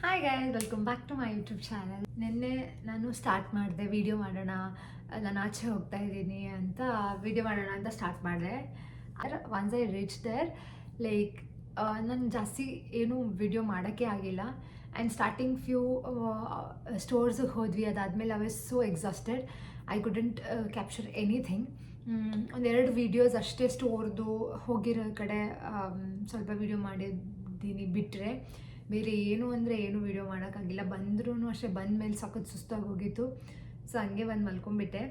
Hi guys, welcome back to my YouTube channel. ನಿನ್ನೆ ನಾನು start ಮಾಡಿದೆ ವಿಡಿಯೋ ಮಾಡೋಣ, ನಾನು ಆಚೆ ಹೋಗ್ತಾ ಇದ್ದೀನಿ ಅಂತ ವಿಡಿಯೋ ಮಾಡೋಣ ಅಂತ ಸ್ಟಾರ್ಟ್ ಮಾಡಿದೆ. Once I reach there, like ನಾನು ಜಾಸ್ತಿ ಏನೂ ವಿಡಿಯೋ ಮಾಡೋಕ್ಕೆ ಆಗಿಲ್ಲ. ಆ್ಯಂಡ್ ಸ್ಟಾರ್ಟಿಂಗ್ ಫ್ಯೂ ಸ್ಟೋರ್ಸಿಗೆ ಹೋದ್ವಿ. ಅದಾದಮೇಲೆ I was so exhausted, I couldn't capture anything. ಒಂದೆರಡು ವೀಡಿಯೋಸ್ ಅಷ್ಟೇ ಸ್ಟೋರ್ದು ಹೋಗಿರೋ ಕಡೆ ಸ್ವಲ್ಪ ವೀಡಿಯೋ ಮಾಡಿದ್ದೀನಿ ಬಿಟ್ಟರೆ ಬೇರೆ ಏನು ಅಂದರೆ ಏನು ವೀಡಿಯೋ ಮಾಡೋಕ್ಕಾಗಿಲ್ಲ. ಬಂದ್ರೂ ಅಷ್ಟೇ, ಬಂದ ಮೇಲೆ ಸಖತ್ ಸುಸ್ತಾಗಿ ಹೋಗಿತ್ತು. ಸೊ ಹಂಗೆ ಬಂದು ಮಲ್ಕೊಂಡ್ಬಿಟ್ಟೆ.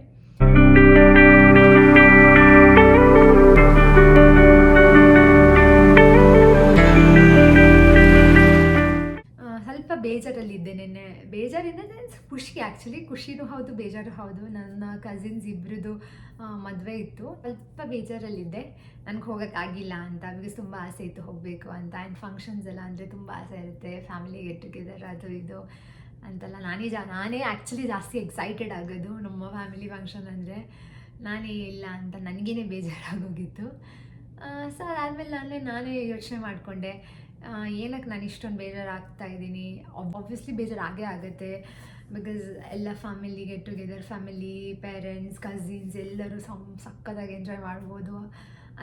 ಸ್ವಲ್ಪ ಬೇಜಾರಲ್ಲಿದ್ದೆ ನಿನ್ನೆ. ಬೇಜಾರಿಂದ ಖುಷಿ, ಆ್ಯಕ್ಚುಲಿ ಖುಷಿನೂ ಹೌದು ಬೇಜಾರು ಹೌದು. ನನ್ನ ಕಸಿನ್ಸ್ ಇಬ್ಬರದು ಮದುವೆ ಇತ್ತು. ಸ್ವಲ್ಪ ಬೇಜಾರಲ್ಲಿದ್ದೆ, ನನಗೆ ಹೋಗೋಕ್ಕಾಗಿಲ್ಲ ಅಂತ. ಬಿಕಾಸ್ ತುಂಬ ಆಸೆ ಇತ್ತು ಹೋಗಬೇಕು ಅಂತ. ಆ್ಯಂಡ್ ಫಂಕ್ಷನ್ಸ್ ಎಲ್ಲ ಅಂದರೆ ತುಂಬ ಆಸೆ ಇರುತ್ತೆ, ಫ್ಯಾಮಿಲಿ ಗೆಟ್ ಟುಗೆದರ್ ಅದು ಇದು ಅಂತೆಲ್ಲ. ನಾನೇ ಆ್ಯಕ್ಚುಲಿ ಜಾಸ್ತಿ ಎಕ್ಸೈಟೆಡ್ ಆಗೋದು ನಮ್ಮ ಫ್ಯಾಮಿಲಿ ಫಂಕ್ಷನ್ ಅಂದರೆ. ನಾನೇ ಇಲ್ಲ ಅಂತ ನನಗೇನೆ ಬೇಜಾರಾಗೋಗಿತ್ತು. ಸೊ ಅದಾದಮೇಲೆ ನಾನೇ ಯೋಚನೆ ಮಾಡಿಕೊಂಡೆ, ಏನಕ್ಕೆ ನಾನು ಇಷ್ಟೊಂದು ಬೇಜಾರಾಗ್ತಾ ಇದ್ದೀನಿ. ಆಬ್ವಿಯಸ್ಲಿ ಬೇಜಾರಾಗೇ ಆಗುತ್ತೆ, ಬಿಕಾಸ್ ಎಲ್ಲ family get together, family, parents, cousins ಎಲ್ಲರೂ ಸಕ್ಕತ್ತಾಗಿ ಎಂಜಾಯ್ ಮಾಡ್ಬೋದು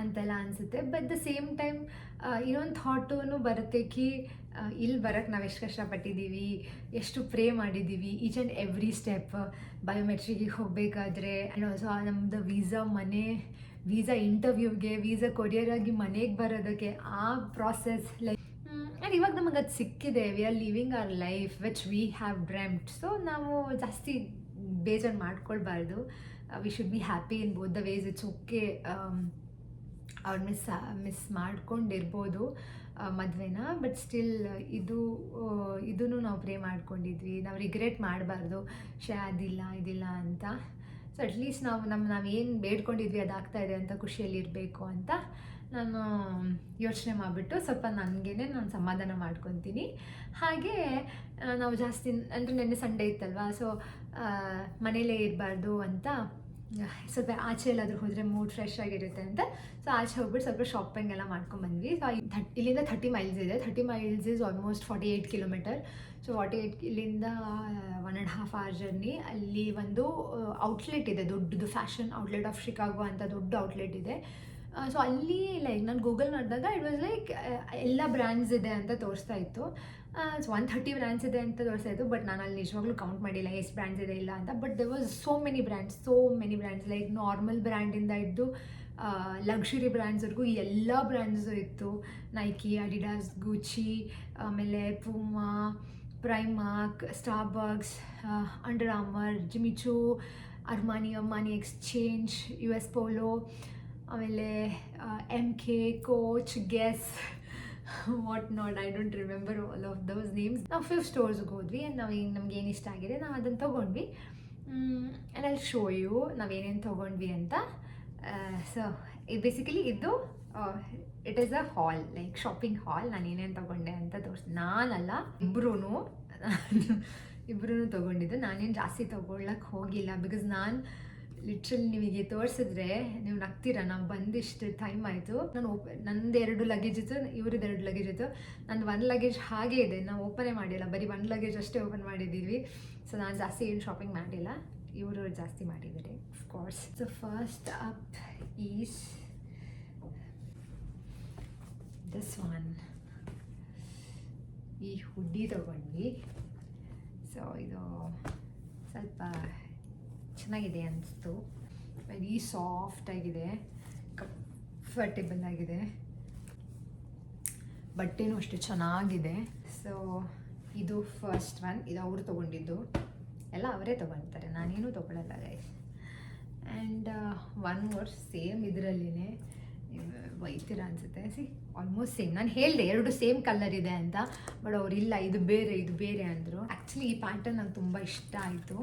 ಅಂತೆಲ್ಲ ಅನಿಸುತ್ತೆ. ಬಟ್ ದ ಸೇಮ್ ಟೈಮ್ ಇನ್ನೊಂದು ಥಾಟೂ ಬರುತ್ತೆ ಕಿ ಇಲ್ಲಿ ಬರೋಕ್ಕೆ ನಾವು ಎಷ್ಟು ಕಷ್ಟಪಟ್ಟಿದ್ದೀವಿ, ಎಷ್ಟು ಪ್ರೇ ಮಾಡಿದ್ದೀವಿ, ಈಚ್ ಆ್ಯಂಡ್ ಎವ್ರಿ ಸ್ಟೆಪ್. ಬಯೋಮೆಟ್ರಿಕಿಗೆ ಹೋಗಬೇಕಾದ್ರೆ ಸೊ ನಮ್ಮದು ವೀಸಾ ಇಂಟರ್ವ್ಯೂಗೆ, ವೀಸಾ ಕೊರಿಯರಾಗಿ ಮನೆಗೆ ಬರೋದಕ್ಕೆ ಆ ಪ್ರಾಸೆಸ್, ಲೈಕ್ ಆ್ಯಂಡ್ ಇವಾಗ ನಮಗೆ ಅದು ಸಿಕ್ಕಿದೆ. We are living our life which we have dreamed. So ನಾವು ಜಾಸ್ತಿ ಬೇಜಾರು ಮಾಡ್ಕೊಳ್ಬಾರ್ದು. We should be happy in both the ways. It's okay ಅವ್ರು ಮಿಸ್ ಮಾಡ್ಕೊಂಡಿರ್ಬೋದು ಮದುವೆನ, ಬಟ್ ಸ್ಟಿಲ್ ಇದೂ ನಾವು ಪ್ರೇ ಮಾಡ್ಕೊಂಡಿದ್ವಿ. ನಾವು ರಿಗ್ರೆಟ್ ಮಾಡಬಾರ್ದು, ಇದಿಲ್ಲ ಅಂತ. ಸೊ ಅಟ್ಲೀಸ್ಟ್ ನಾವೇನು ಬೇಡ್ಕೊಂಡಿದ್ವಿ ಅದಾಗ್ತಾಯಿದೆ ಅಂತ ಖುಷಿಯಲ್ಲಿರಬೇಕು ಅಂತ ನಾನು ಯೋಚನೆ ಮಾಡಿಬಿಟ್ಟು ಸ್ವಲ್ಪ ನಾನು ಸಮಾಧಾನ ಮಾಡ್ಕೊತೀನಿ. ಹಾಗೆ ನಾವು ಜಾಸ್ತಿ ಅಂದರೆ ನೆನ್ನೆ ಸಂಡೇ ಇತ್ತಲ್ವ, ಸೊ ಮನೇಲೇ ಇರಬಾರ್ದು ಅಂತ ಸ್ವಲ್ಪ ಆಚೆ ಎಲ್ಲಾದರೂ ಹೋದರೆ ಮೂಡ್ ಫ್ರೆಶ್ ಆಗಿರುತ್ತೆ ಅಂತ. ಸೊ ಆಚೆ ಹೋಗ್ಬಿಟ್ಟು ಸ್ವಲ್ಪ ಶಾಪಿಂಗ್ ಎಲ್ಲ ಮಾಡ್ಕೊಂಡ್ಬಂದ್ವಿ. ಸೊ ಇಲ್ಲಿಂದ 30 ಮೈಲ್ಸ್ ಇದೆ. 30 miles is almost 48 kilometre. So 48 ಇಲ್ಲಿಂದ 1.5 hour ಜರ್ನಿ. ಅಲ್ಲಿ ಒಂದು ಔಟ್ಲೆಟ್ ಇದೆ, ದೊಡ್ಡದು ಫ್ಯಾಷನ್ ಔಟ್ಲೆಟ್ ಆಫ್ ಶಿಕಾಗೋ ಅಂತ ದೊಡ್ಡ ಔಟ್ಲೆಟ್ ಇದೆ. ಸೊ ಅಲ್ಲಿ ಲೈಕ್ ನಾನು ಗೂಗಲ್ ಮಾಡಿದಾಗ ಇಟ್ ವಾಸ್ ಲೈಕ್ ಎಲ್ಲ ಬ್ರ್ಯಾಂಡ್ಸ್ ಇದೆ ಅಂತ ತೋರಿಸ್ತಾ ಇತ್ತು. ಸೊ 130 ಬ್ರ್ಯಾಂಡ್ಸ್ ಇದೆ ಅಂತ ತೋರಿಸ್ತಾ ಇತ್ತು. ಬಟ್ ನಾನು ಅಲ್ಲಿ ನಿಜವಾಗ್ಲೂ ಕೌಂಟ್ ಮಾಡಿಲ್ಲ ಎಷ್ಟು ಬ್ರ್ಯಾಂಡ್ಸ್ ಇದೆ ಇಲ್ಲ ಅಂತ. But they was so many brands, like normal ಬ್ರ್ಯಾಂಡಿಂದ ಇದ್ದು ಲಕ್ಸುರಿ ಬ್ರ್ಯಾಂಡ್ಸ್ವರೆಗೂ ಎಲ್ಲ ಬ್ರ್ಯಾಂಡ್ಸು ಇತ್ತು. ನೈಕಿ, ಅಡಿಡಾಸ್, ಗೂಚಿ, ಆಮೇಲೆ Puma, Primark, Starbucks, Under Armour, Jimmy Choo, Armani Exchange, US Polo, ಆಮೇಲೆ MK, Coach, Guess, what not, I don't remember all of those names. ನಾವು 5 ಸ್ಟೋರ್ಸ್ಗೆ ಹೋದ್ವಿ. ನಮ್ಗೆ ಏನು ಇಷ್ಟ ಆಗಿದೆ ನಾವು ಅದನ್ನು ತೊಗೊಂಡ್ವಿ. ಆ್ಯಂಡ್ ಅಲ್ಲಿ ಶೋ ಯು ನಾವೇನೇನು ತೊಗೊಂಡ್ವಿ ಅಂತ. ಸೊ ಬೇಸಿಕಲಿ ಇದು it is a hall, like shopping hall. ನಾನು ಏನೇನು ತೊಗೊಂಡೆ ಅಂತ ನಾನಲ್ಲ, ಇಬ್ಬರೂ ತೊಗೊಂಡಿದ್ದು. ನಾನೇನು ಜಾಸ್ತಿ ತೊಗೊಳ್ಳಕ್ಕೆ ಹೋಗಿಲ್ಲ, ಬಿಕಾಸ್ ನಾನು ಲಿಟ್ರಲಿ ನಿಮಗೆ ತೋರಿಸಿದ್ರೆ ನೀವು ನಗ್ತೀರ. ನಾವು ಬಂದಿಷ್ಟು ಟೈಮ್ ಆಯಿತು. ನಂದು 2 ಲಗೇಜ್ ಇತ್ತು, ಇವ್ರದ್ದು 2 ಲಗೇಜ್ ಇತ್ತು. ನಂದು 1 ಲಗೇಜ್ ಹಾಗೇ ಇದೆ, ನಾವು ಓಪನೇ ಮಾಡಿಲ್ಲ, ಬರೀ 1 ಲಗೇಜ್ ಅಷ್ಟೇ ಓಪನ್ ಮಾಡಿದ್ದೀವಿ. ಸೊ ನಾನು ಜಾಸ್ತಿ ಏನು ಶಾಪಿಂಗ್ ಮಾಡಿಲ್ಲ, ಇವರು ಜಾಸ್ತಿ ಮಾಡಿದ್ದಾರೆ of course. So first up is this one. ಈ ಹುಡ್ಡಿ ತೊಗೊಂಡ್ವಿ. ಸೊ ಇದು ಸ್ವಲ್ಪ ಚೆನ್ನಾಗಿದೆ ಅನಿಸ್ತು. ವೆರಿ ಸಾಫ್ಟ್ ಆಗಿದೆ, ಕಂಫರ್ಟೇಬಲ್ ಆಗಿದೆ, ಬಟ್ಟೆನೂ ಅಷ್ಟೇ ಚೆನ್ನಾಗಿದೆ. ಸೊ ಇದು ಫಸ್ಟ್ ಒನ್. ಇದು ಅವರು ತೊಗೊಂಡಿದ್ದು, ಎಲ್ಲ ಅವರೇ ತೊಗೊಳ್ತಾರೆ, ನಾನೇನು ತೊಗೊಳ್ಳಲ್ಲ guys. And one more same ಇದರಲ್ಲಿನೇ ಒಯ್ತೀರ ಅನಿಸುತ್ತೆ. Almost same. ನಾನು ಹೇಳಿದೆ 2 ಸೇಮ್ ಕಲರ್ ಇದೆ ಅಂತ, ಬಟ್ ಅವರಿಲ್ಲ, ಇದು ಬೇರೆ ಅಂದರು. ಆ್ಯಕ್ಚುಲಿ ಈ ಪ್ಯಾಟರ್ನ್ ನಂಗೆ ತುಂಬ ಇಷ್ಟ ಆಯಿತು.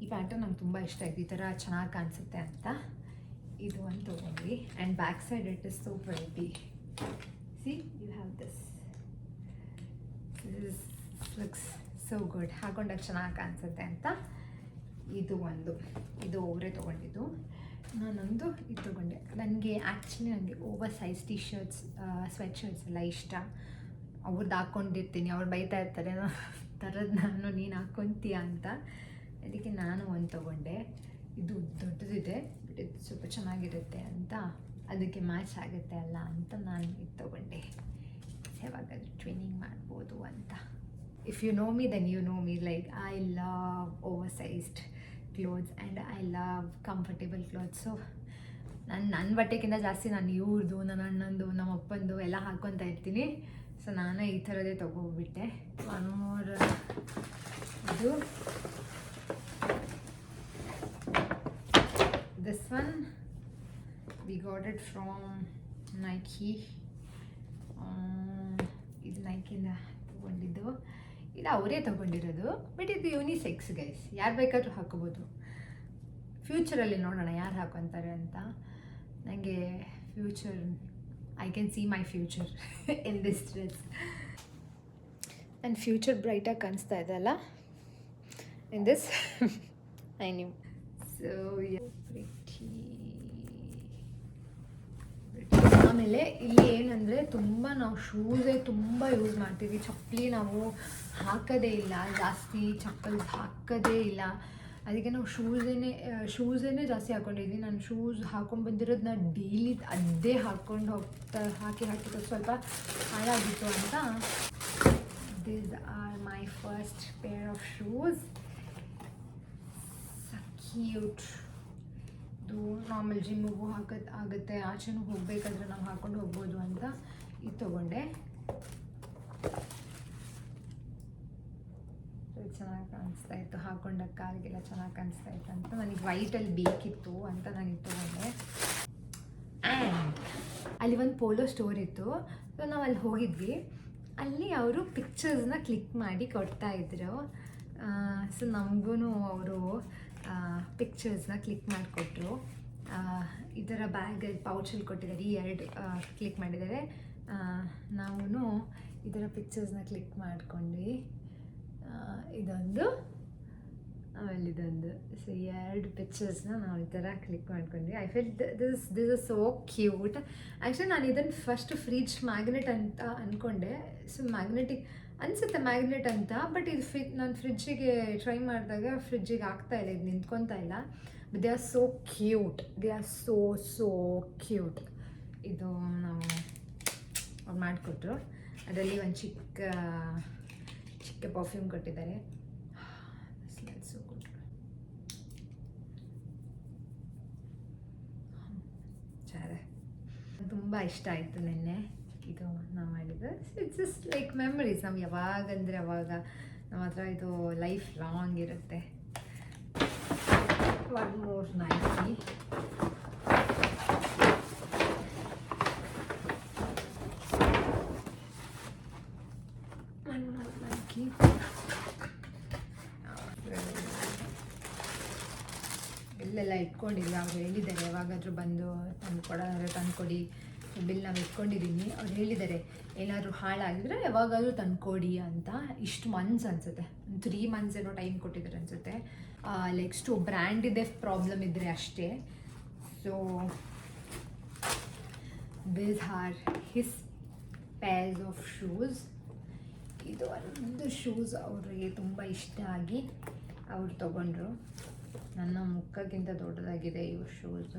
ಈ ಥರ ಚೆನ್ನಾಗಿ ಕಾಣಿಸುತ್ತೆ ಅಂತ ಇದು ಒಂದು ತೊಗೊಂಡ್ವಿ. And back side it is so pretty. See you have this looks so good. ಹಾಕೊಂಡಾಗ ಚೆನ್ನಾಗಿ ಕಾಣಿಸುತ್ತೆ ಅಂತ ಇದು ಇದು ಅವರೇ ತೊಗೊಂಡಿದ್ದು. ನಾನೊಂದು ಇದು ತೊಗೊಂಡೆ. ನನಗೆ over size T shirts, sweat shirts ಎಲ್ಲ ಇಷ್ಟ. ಅವ್ರದ್ದು ಹಾಕ್ಕೊಂಡಿರ್ತೀನಿ, ಅವ್ರು ಬೈತಾ ಇರ್ತಾರೆ ಥರದ್ದು ನಾನು ನೀನು ಹಾಕ್ಕೊತೀಯ ಅಂತ. ಅದಕ್ಕೆ ನಾನು ಒಂದು ತೊಗೊಂಡೆ. ಇದು ದೊಡ್ಡದಿದೆ, ಬಟ್ ಇದು ಸ್ವಲ್ಪ ಚೆನ್ನಾಗಿರುತ್ತೆ ಅಂತ, ಅದಕ್ಕೆ ಮ್ಯಾಚ್ ಆಗುತ್ತೆ ಅಲ್ಲ ಅಂತ ನಾನು ಇದು ತೊಗೊಂಡೆ. ಯಾವಾಗಾದ್ರೂ ಟ್ವಿನ್ನಿಂಗ್ ಮಾಡ್ಬೋದು ಅಂತ. If you know me then you know me, like I love oversized clothes and I love comfortable clothes. So ನನ್ನ ಬಟ್ಟೆಗಿಂತ ಜಾಸ್ತಿ ನಾನು ಇವ್ರದ್ದು, ನನ್ನ ಅಣ್ಣಂದು, ನಮ್ಮ ಅಪ್ಪಂದು ಎಲ್ಲ ಹಾಕ್ಕೊತಾ ಇರ್ತೀನಿ. ಸೊ ನಾನು ಈ ಥರದೇ ತೊಗೊಬಿಟ್ಟೆ. ಒನ್ ಮೋರ್, ಇದು this one we got it from Nike. ಇದು ನೈಕಿಂದ ತೊಗೊಂಡಿದ್ದು, ಇದು ಅವರೇ ತೊಗೊಂಡಿರೋದು. ಬಟ್ ಇದು ಯೂನಿಸೆಕ್ಸ್ ಗೈಸ್, ಯಾರು ಬೇಕಾದರೂ ಹಾಕೋಬೋದು. ಫ್ಯೂಚರಲ್ಲಿ ನೋಡೋಣ ಯಾರು ಹಾಕೊತಾರೆ ಅಂತ. ನನಗೆ future, I can see my future in this dress. ನನ್ನ ಫ್ಯೂಚರ್ ಬ್ರೈಟಾಗಿ ಕಾಣಿಸ್ತಾ ಇದೆ ಅಲ್ಲ in this. I knew. So ಆಮೇಲೆ ಇಲ್ಲಿ ಏನಂದರೆ ತುಂಬ ನಾವು ಶೂಸೇ ತುಂಬ ಯೂಸ್ ಮಾಡ್ತೀವಿ. ಚಪ್ಪಲಿ ನಾವು ಹಾಕೋದೇ ಇಲ್ಲ ಜಾಸ್ತಿ, ಚಪ್ಪಲ್ ಹಾಕೋದೇ ಇಲ್ಲ. ಅದಕ್ಕೆ ನಾವು ಶೂಸೇನೆ ಜಾಸ್ತಿ ಹಾಕ್ಕೊಂಡಿದ್ದೀನಿ. ನಾನು ಶೂಸ್ ಹಾಕೊಂಡು ಬಂದಿರೋದು ನಾನು ಡೈಲಿ ಅದೇ ಹಾಕ್ಕೊಂಡು ಹಾಕಿ ಸ್ವಲ್ಪ ಹಾಳಾಗಿತ್ತು ಅಂತ. These are my first pair of shoes. Cute. ಇದು ನಾರ್ಮಲ್ ಜಿಮ್ಮಿಗೂ ಆಗುತ್ತೆ, ಆಚೆನೂ ಹೋಗಬೇಕಾದ್ರೆ ನಾವು ಹಾಕ್ಕೊಂಡು ಹೋಗ್ಬೋದು ಅಂತ ಇದು ತೊಗೊಂಡೆ. ಚೆನ್ನಾಗಿ ಕಾಣಿಸ್ತಾ ಇತ್ತು, ಹಾಕೊಂಡ ಕಾಲಿಗೆಲ್ಲ ಚೆನ್ನಾಗಿ ಕಾಣಿಸ್ತಾ ಇತ್ತು ಅಂತ ನನಗೆ ವೈಟಲ್ಲಿ ಬೇಕಿತ್ತು ಅಂತ ನಾನು ಇದು ತೊಗೊಂಡೆ. ಆ್ಯಂಡ್ ಅಲ್ಲಿ ಒಂದು ಪೋಲೋ ಸ್ಟೋರ್ ಇತ್ತು. ಸೊ ನಾವು ಅಲ್ಲಿ ಹೋಗಿದ್ವಿ. ಅಲ್ಲಿ ಅವರು ಪಿಕ್ಚರ್ಸ್ನ ಕ್ಲಿಕ್ ಮಾಡಿ ಕೊಡ್ತಾಯಿದ್ರು. ಸೊ ನಮಗೂ ಅವರು ಪಿಕ್ಚರ್ಸ್ನ ಕ್ಲಿಕ್ ಮಾಡಿಕೊಟ್ರು. ಈ ಥರ ಬ್ಯಾಗಲ್ಲಿ ಪೌಚಲ್ಲಿ ಕೊಟ್ಟಿದ್ದಾರೆ, ಈ 2 ಕ್ಲಿಕ್ ಮಾಡಿದ್ದಾರೆ. ನಾವು ಈ ಥರ ಪಿಕ್ಚರ್ಸ್ನ ಕ್ಲಿಕ್ ಮಾಡ್ಕೊಂಡ್ವಿ. ಇದೊಂದು ಆಮೇಲೆ ಇದೊಂದು. ಸೊ 2 ಪಿಕ್ಚರ್ಸ್ನ ನಾವು ಈ ಥರ ಕ್ಲಿಕ್ ಮಾಡ್ಕೊಂಡ್ವಿ. I feel this is so cute. Actually ನಾನು ಇದನ್ನು ಫಸ್ಟ್ ಫ್ರಿಡ್ಜ್ ಮ್ಯಾಗ್ನೆಟ್ ಅಂತ ಅಂದ್ಕೊಂಡೆ. ಸೊ ಮ್ಯಾಗ್ನೆಟಿಕ್ ಅನಿಸುತ್ತೆ, ಮ್ಯಾಗ್ನೆಟ್ ಅಂತ. ಬಟ್ ಇದು ನಾನು ಫ್ರಿಡ್ಜಿಗೆ ಟ್ರೈ ಮಾಡಿದಾಗ ಫ್ರಿಡ್ಜಿಗೆ ಆಗ್ತಾಯಿಲ್ಲ, ಇದು ನಿಂತ್ಕೊತಾ ಇಲ್ಲ. But they are so cute, they are so cute. ಇದು ನಾವು ಅವ್ರು ಮಾಡಿಕೊಟ್ರು. ಅದರಲ್ಲಿ ಒಂದು ಚಿಕ್ಕ ಪರ್ಫ್ಯೂಮ್ ಕೊಟ್ಟಿದ್ದಾರೆ. Smell so good. ತುಂಬ ಇಷ್ಟ ಆಯಿತು ನಿನ್ನೆ ಇದು ನಾವು ಮಾಡಿದ್ದು. It's just like memories. ನಾವು ಯಾವಾಗಂದರೆ ಅವಾಗ ನಮ್ಮ ಹತ್ರ ಇದು ಲೈಫ್ ಲಾಂಗ್ ಇರುತ್ತೆ. One more Nike. ಬಿಲ್ಲೆಲ್ಲ ಇಟ್ಕೊಂಡಿಲ್ಲ. ಅವ್ರು ಹೇಳಿದ್ದಾರೆ ಯಾವಾಗಾದರೂ ಬಂದು ತಂದುಕೊಡಿ. ಬಿಲ್ ನಾವು ಇಟ್ಕೊಂಡಿದ್ದೀನಿ. ಅವ್ರು ಹೇಳಿದ್ದಾರೆ ಏನಾದರೂ ಹಾಳಾಗಿದ್ರೆ ಯಾವಾಗಾದರೂ ತಂದುಕೊಡಿ ಅಂತ. ಇಷ್ಟು ಮಂತ್ಸ್ ಅನಿಸುತ್ತೆ, 3 months ಏನೋ ಟೈಮ್ ಕೊಟ್ಟಿದ್ದಾರೆ ಅನಿಸುತ್ತೆ. ನೆಕ್ಸ್ಟು ಬ್ರ್ಯಾಂಡಿದೆ ಪ್ರಾಬ್ಲಮ್ ಇದ್ದರೆ ಅಷ್ಟೇ. So these are his pairs of shoes. ಇದು ಒಂದು ಶೂಸ್ ಅವರಿಗೆ ತುಂಬ ಇಷ್ಟ ಆಗಿ ಅವರು ತೊಗೊಂಡ್ರು. ನನ್ನ ಮುಖಕ್ಕಿಂತ ದೊಡ್ಡದಾಗಿದೆ ಇವು ಶೂಸ್.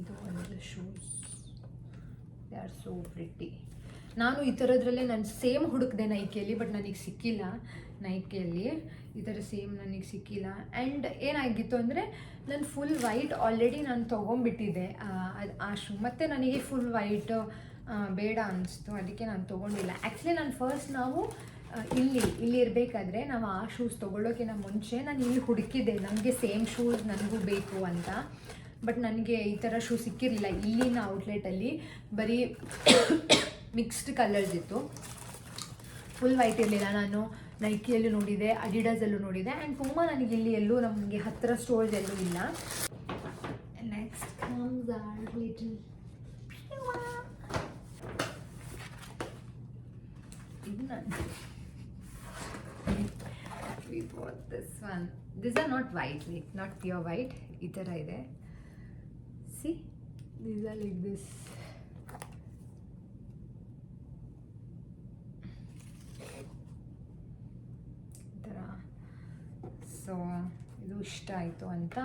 ಇದು ಒಂದು shoes, they are so pretty. ನಾನು ಈ ಥರದ್ರಲ್ಲೇ ನಾನು ಸೇಮ್ ಹುಡುಕಿದೆ ನೈಕಿಯಲ್ಲಿ, ಬಟ್ ನನಗೆ ಸಿಕ್ಕಿಲ್ಲ. ನೈಕಿಯಲ್ಲಿ ಈ ಥರ ಸೇಮ್ ನನಗೆ ಸಿಕ್ಕಿಲ್ಲ. ಆ್ಯಂಡ್ ಏನಾಗಿತ್ತು ಅಂದರೆ ನಾನು ಫುಲ್ ವೈಟ್ ಆಲ್ರೆಡಿ ನಾನು ತೊಗೊಂಡ್ಬಿಟ್ಟಿದ್ದೆ ಆ ಶೂ. ಮತ್ತು ನನಗೆ ಫುಲ್ ವೈಟ್ ಬೇಡ ಅನ್ನಿಸ್ತು, ಅದಕ್ಕೆ ನಾನು ತೊಗೊಂಡಿಲ್ಲ. ಆ್ಯಕ್ಚುಲಿ ನಾನು ಫಸ್ಟ್ ನಾವು ಇಲ್ಲಿ ಇರಬೇಕಾದ್ರೆ ನಾವು ಆ ಶೂಸ್ ತೊಗೊಳ್ಳೋಕ್ಕಿಂತ ಮುಂಚೆ ನಾನು ಇಲ್ಲಿ ಹುಡುಕಿದ್ದೆ, ನನಗೆ ಸೇಮ್ ಶೂಸ್ ನನಗೂ ಬೇಕು ಅಂತ. ಬಟ್ ನನಗೆ ಈ ಥರ ಶೂ ಸಿಕ್ಕಿರಲಿಲ್ಲ. ಇಲ್ಲಿನ ಔಟ್ಲೆಟಲ್ಲಿ ಬರೀ ಮಿಕ್ಸ್ಡ್ ಕಲರ್ಸ್ ಇತ್ತು, ಫುಲ್ ವೈಟ್ ಇರಲಿಲ್ಲ. ನಾನು ನೈಕಿಯಲ್ಲೂ ನೋಡಿದೆ, ಅಡಿಡಾಸಲ್ಲೂ ನೋಡಿದೆ, ಆ್ಯಂಡ್ ತುಂಬ ನನಗೆ ಇಲ್ಲಿ ಎಲ್ಲೂ ನಮಗೆ ಹತ್ತಿರ ಸ್ಟೋರ್ಸ್ ಎಲ್ಲೂ ಇಲ್ಲ. ನೆಕ್ಸ್ಟ್ ಕಮ್ಸ್ ಆರ್ ಲಿಟಲ್ ಇದು ನಾನು we bought this one. These are not white, like not pure white. ಈ ಥರ ಇದೆ. See, these are like this. So ಇದು ಇಷ್ಟ ಆಯಿತು ಅಂತ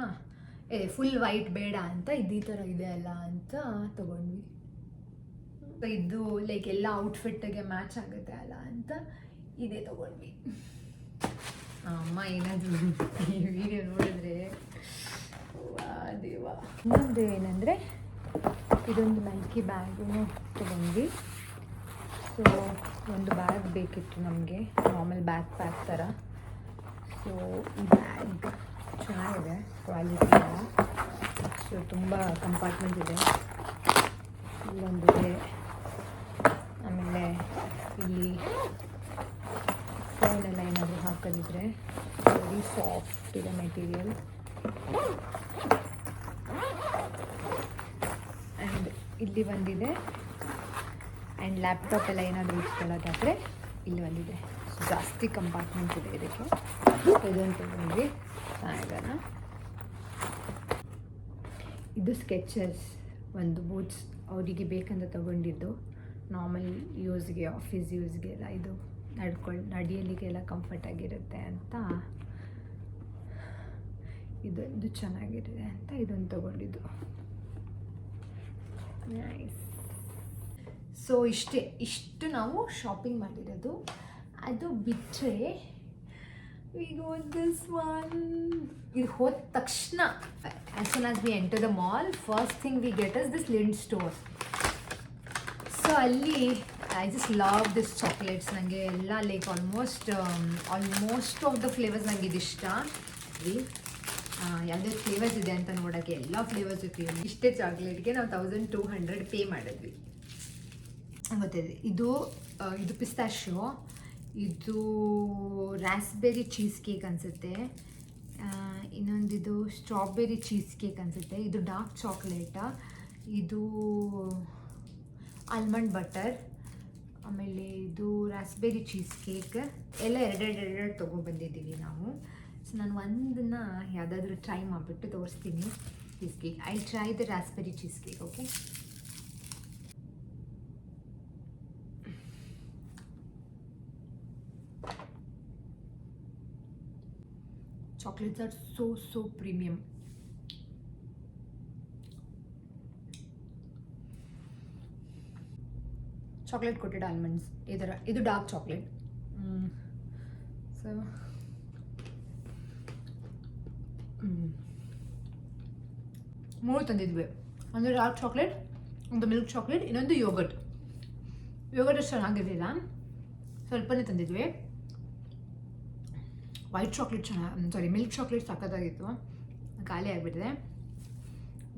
ಫುಲ್ ವೈಟ್ ಬೇಡ ಅಂತ ಈ ಥರ ಇದೆ ಅಲ್ಲ ಅಂತ ತೊಗೊಂಡ್ವಿ. ಇದು ಲೈಕ್ ಎಲ್ಲ ಔಟ್ಫಿಟ್ಟಿಗೆ ಮ್ಯಾಚ್ ಆಗುತ್ತೆ ಅಲ್ಲ ಅಂತ ಇದೇ ತೊಗೊಂಡ್ವಿ. ಅಮ್ಮ ಏನಾದರೂ ಈ ವಿಡಿಯೋ ನೋಡಿದ್ರೆ ದೇವ. ಇನ್ನೊಂದು ಏನಂದರೆ ಇದೊಂದು ನೈಕಿ ಬ್ಯಾಗು ತೊಗೊಂಡ್ವಿ. ಸೊ ಒಂದು ಬ್ಯಾಗ್ ಬೇಕಿತ್ತು ನಮಗೆ, ನಾರ್ಮಲ್ ಬ್ಯಾಗ್ ಪ್ಯಾಕ್ ಥರ. ಸೊ ಈ ಬ್ಯಾಗ್ ಚೆನ್ನಾಗಿದೆ, ಕ್ವಾಲಿಟಿ ಎಲ್ಲ. ಸೊ ತುಂಬ ಕಂಪಾರ್ಟ್ಮೆಂಟ್ ಇದೆ, ಇಲ್ಲೊಂದಿದೆ. ಆಮೇಲೆ ಇಲ್ಲಿ ಫೋನೆಲ್ಲ ಏನಾದರೂ ಹಾಕೋದಿದ್ರೆ ವೆರಿ ಸಾಫ್ಟ್ ಇದೆ ಮೆಟೀರಿಯಲ್. ಆ್ಯಂಡ್ ಇಲ್ಲಿ ಒಂದಿದೆ. ಆ್ಯಂಡ್ ಲ್ಯಾಪ್ಟಾಪ್ ಎಲ್ಲ ಏನಾದರೂ ಇಟ್ಕೊಳ್ಳೋದಾದರೆ ಇಲ್ಲಿ ಒಂದಿದೆ. ಸೊ ಜಾಸ್ತಿ ಕಂಪಾರ್ಟ್ಮೆಂಟ್ ಇದೆ ಇದಕ್ಕೆ. ಇದೊಂದು ತೊಗೊಂಡ್ವಿ, ಚೆನ್ನಾಗಿದಾನ. ಇದು ಸ್ಕೆಚಸ್ ಒಂದು ಬೂಟ್ಸ್ ಅವರಿಗೆ ಬೇಕಂತ ತೊಗೊಂಡಿದ್ದು. ನಾರ್ಮಲ್ ಯೂಸ್ಗೆ, ಆಫೀಸ್ ಯೂಸ್ಗೆಲ್ಲ ಇದು ನಡೆಯಲಿಕ್ಕೆಲ್ಲ ಕಂಫರ್ಟಾಗಿರುತ್ತೆ ಅಂತ ಇದೊಂದು ಚೆನ್ನಾಗಿರುತ್ತೆ ಅಂತ ಇದೊಂದು ತೊಗೊಂಡಿದ್ದು. ನೈಸ್. ಸೊ ಇಷ್ಟು ನಾವು ಶಾಪಿಂಗ್ ಮಾಡಿರೋದು. ಅದು ಬಿಟ್ಟರೆ ಈಗ ದಿಸ್ ಒನ್, ಇದು ಹೋದ ತಕ್ಷಣ as soon as we enter the mall, first thing we get is this Lindt store. So ಅಲ್ಲಿ I just love this chocolates. ನನಗೆ ಎಲ್ಲ like almost of the flavours ನನಗೆ ಇದಿಷ್ಟ. ಯಾವುದೇ ಫ್ಲೇವರ್ಸ್ ಇದೆ ಅಂತ ನೋಡೋಕ್ಕೆ ಎಲ್ಲ ಫ್ಲೇವರ್ಸ್ ಇತ್ತು. ಇಷ್ಟೇ ಚಾಕ್ಲೇಟ್ಗೆ ನಾವು 1200 ಪೇ ಮಾಡಿದ್ವಿ. ಗೊತ್ತಿದೆ. ಇದು ಪಿಸ್ತಾಶಿಯೋ, ಇದು ರಾಸ್ಬೆರಿ ಚೀಸ್ ಕೇಕ್ ಅನಿಸುತ್ತೆ, ಇನ್ನೊಂದಿದು ಸ್ಟ್ರಾಬೆರಿ ಚೀಸ್ ಕೇಕ್ ಅನಿಸುತ್ತೆ, ಇದು ಡಾರ್ಕ್ ಚಾಕ್ಲೇಟ, ಇದು ಆಲ್ಮಂಡ್ ಬಟರ್, ಆಮೇಲೆ ಇದು ರಾಸ್ಬೆರಿ ಚೀಸ್ ಕೇಕ್. ಎಲ್ಲ ಎರಡೆರಡು ತೊಗೊಬಂದಿದ್ದೀವಿ ನಾವು. ಸೊ ನಾನು ಒಂದನ್ನು ಯಾವುದಾದ್ರೂ ಟ್ರೈ ಮಾಡಿಬಿಟ್ಟು ತೋರಿಸ್ತೀನಿ. Cheese cake, I try the raspberry cheese cake. Okay, chocolates are so premium. Chocolate coated almonds. ಇದು ಡಾರ್ಕ್ ಚಾಕ್ಲೇಟ್. ಸೊ ಮೂರು ತಂದಿದ್ವಿ. ಒಂದು ಡಾರ್ಕ್ ಚಾಕ್ಲೇಟ್, ಒಂದು ಮಿಲ್ಕ್ ಚಾಕ್ಲೇಟ್, ಇನ್ನೊಂದು ಯೋಗರ್ಟ್ ಅಷ್ಟು ಚೆನ್ನಾಗಿರಲಿಲ್ಲ, ಸ್ವಲ್ಪನೇ ತಂದಿದ್ವಿ. ವೈಟ್ ಚಾಕ್ಲೇಟ್ ಮಿಲ್ಕ್ ಚಾಕ್ಲೇಟ್ ಸಕ್ಕತ್ತಾಗಿತ್ತು, ಖಾಲಿ ಆಗಿಬಿಟ್ಟಿದೆ.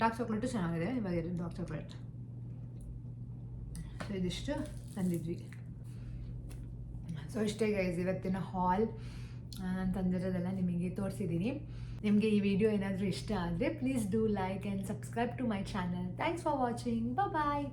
ಡಾರ್ಕ್ ಚಾಕ್ಲೇಟು ಚೆನ್ನಾಗಿದೆ, ಇವಾಗ ಡಾರ್ಕ್ ಚಾಕ್ಲೇಟ್. ಸೊ ಇದಿಷ್ಟು ತಂದಿದ್ವಿ. ಸೊ ಇಷ್ಟೇ ಗೈಸ್ ಇವತ್ತಿನ ಹಾಲ್. ನಾನು ತಂದಿರೋದೆಲ್ಲ ನಿಮಗೆ ತೋರಿಸಿದ್ದೀನಿ. ನಿಮಗೆ ಈ ವಿಡಿಯೋ ಏನಾದರೂ ಇಷ್ಟ ಆದರೆ please do like and subscribe to my channel. Thanks for watching. Bye.